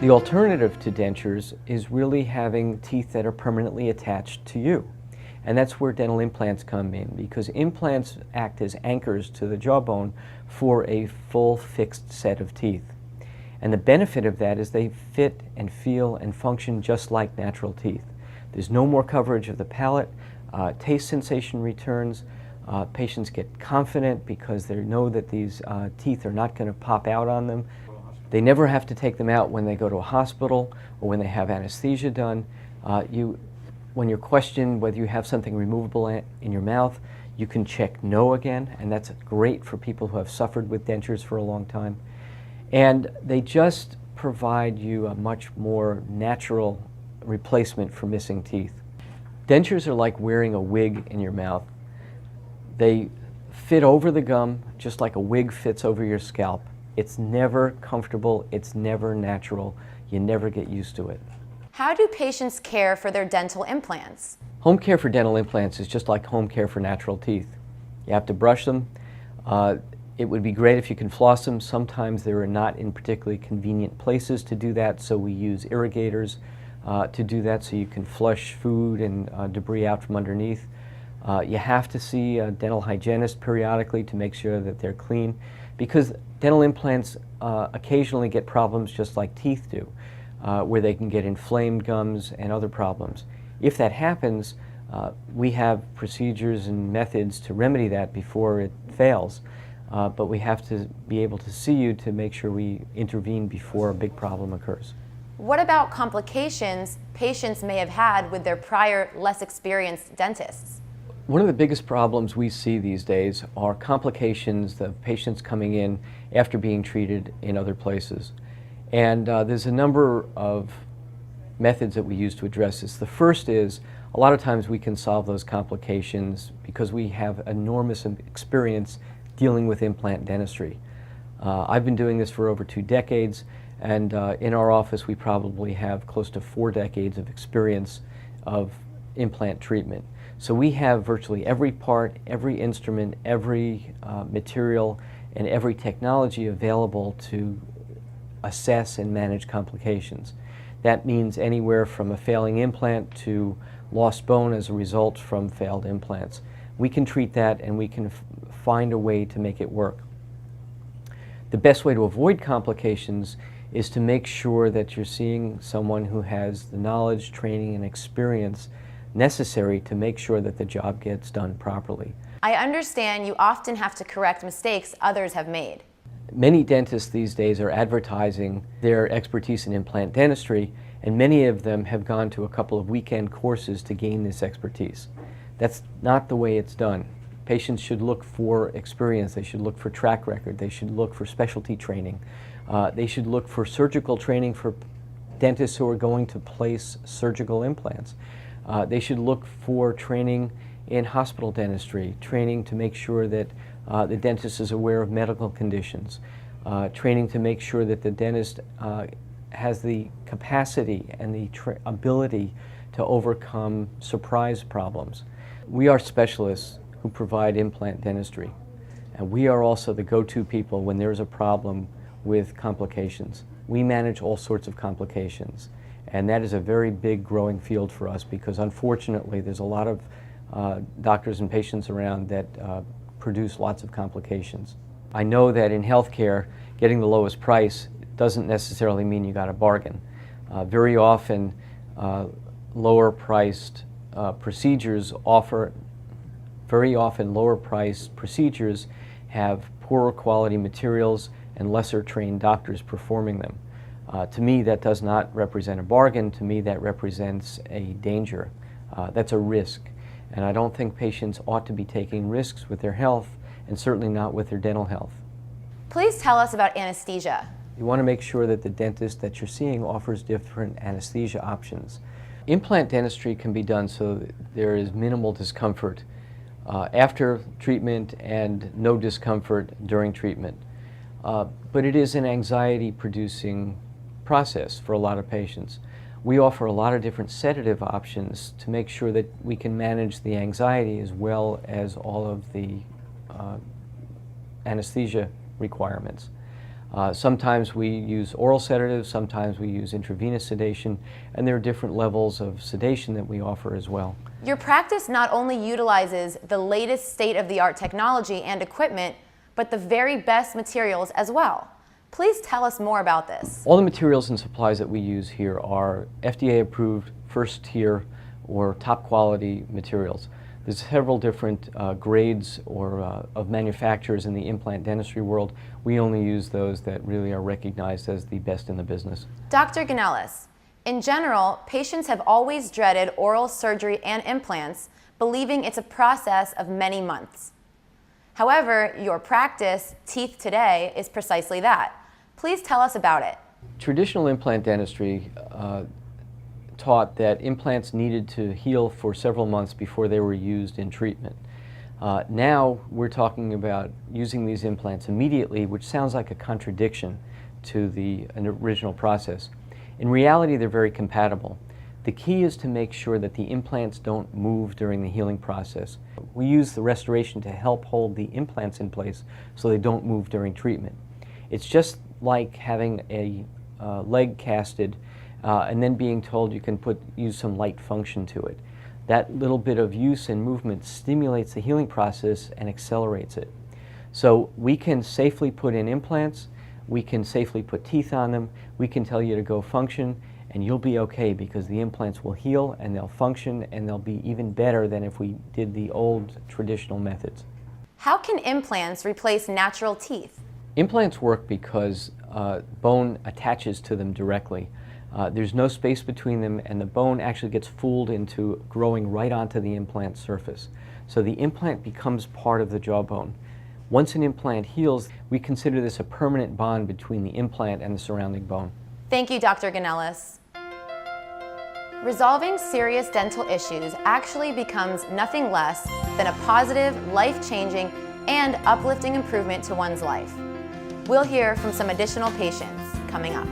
The alternative to dentures is really having teeth that are permanently attached to you. And that's where dental implants come in, because implants act as anchors to the jawbone for a full fixed set of teeth. And the benefit of that is they fit and feel and function just like natural teeth. There's no more coverage of the palate, taste sensation returns, patients get confident because they know that these teeth are not going to pop out on them. They never have to take them out when they go to a hospital or when they have anesthesia done. When you're questioned whether you have something removable in your mouth, you can check no again, and that's great for people who have suffered with dentures for a long time. And they just provide you a much more natural replacement for missing teeth. Dentures are like wearing a wig in your mouth. They fit over the gum just like a wig fits over your scalp. It's never comfortable, it's never natural, you never get used to it. How do patients care for their dental implants? Home care for dental implants is just like home care for natural teeth. You have to brush them. It would be great if you can floss them. Sometimes they are not in particularly convenient places to do that, so we use irrigators to do that so you can flush food and debris out from underneath. You have to see a dental hygienist periodically to make sure that they're clean, because dental implants occasionally get problems just like teeth do, where they can get inflamed gums and other problems. If that happens, we have procedures and methods to remedy that before it fails, but we have to be able to see you to make sure we intervene before a big problem occurs. What about complications patients may have had with their prior, less experienced dentists? One of the biggest problems we see these days are complications of patients coming in after being treated in other places. And there's a number of methods that we use to address this. The first is, a lot of times we can solve those complications because we have enormous experience dealing with implant dentistry. I've been doing this for over 2 decades, and in our office we probably have close to 4 decades of experience of implant treatment. So we have virtually every part, every instrument, every material, and every technology available to assess and manage complications. That means anywhere from a failing implant to lost bone as a result from failed implants. We can treat that, and we can find a way to make it work. The best way to avoid complications is to make sure that you're seeing someone who has the knowledge, training, and experience necessary to make sure that the job gets done properly. I understand you often have to correct mistakes others have made. Many dentists these days are advertising their expertise in implant dentistry, and many of them have gone to a couple of weekend courses to gain this expertise. That's not the way it's done. Patients should look for experience, they should look for track record, they should look for specialty training, they should look for surgical training for dentists who are going to place surgical implants. They should look for training in hospital dentistry, training to make sure that the dentist is aware of medical conditions, training to make sure that the dentist has the capacity and the ability to overcome surprise problems. We are specialists who provide implant dentistry, and we are also the go-to people when there's a problem with complications. We manage all sorts of complications, and that is a very big growing field for us, because unfortunately there's a lot of doctors and patients around that produce lots of complications. I know that in healthcare, getting the lowest price doesn't necessarily mean you got a bargain. Very often lower priced procedures have poorer quality materials and lesser trained doctors performing them. To me, that does not represent a bargain. To me, that represents a danger. That's a risk. And I don't think patients ought to be taking risks with their health, and certainly not with their dental health. Please tell us about anesthesia. You want to make sure that the dentist that you're seeing offers different anesthesia options. Implant dentistry can be done so that there is minimal discomfort after treatment and no discomfort during treatment. But it is an anxiety-producing process for a lot of patients. We offer a lot of different sedative options to make sure that we can manage the anxiety as well as all of the anesthesia requirements. Sometimes we use oral sedatives, sometimes we use intravenous sedation, and there are different levels of sedation that we offer as well. Your practice not only utilizes the latest state-of-the-art technology and equipment, but the very best materials as well. Please tell us more about this. All the materials and supplies that we use here are FDA-approved, first-tier, or top-quality materials. There's several different grades of manufacturers in the implant dentistry world. We only use those that really are recognized as the best in the business. Dr. Ganeles, in general, patients have always dreaded oral surgery and implants, believing it's a process of many months. However, your practice, Teeth Today, is precisely that. Please tell us about it. Traditional implant dentistry taught that implants needed to heal for several months before they were used in treatment. Now we're talking about using these implants immediately, which sounds like a contradiction to the original process. In reality, they're very compatible. The key is to make sure that the implants don't move during the healing process. We use the restoration to help hold the implants in place so they don't move during treatment. It's just like having a leg casted and then being told you can use some light function to it. That little bit of use and movement stimulates the healing process and accelerates it. So we can safely put in implants, we can safely put teeth on them, we can tell you to go function, and you'll be okay because the implants will heal and they'll function and they'll be even better than if we did the old traditional methods. How can implants replace natural teeth? Implants work because bone attaches to them directly. There's no space between them, and the bone actually gets fooled into growing right onto the implant surface. So the implant becomes part of the jawbone. Once an implant heals, we consider this a permanent bond between the implant and the surrounding bone. Thank you, Dr. Ganeles. Resolving serious dental issues actually becomes nothing less than a positive, life-changing, and uplifting improvement to one's life. We'll hear from some additional patients coming up.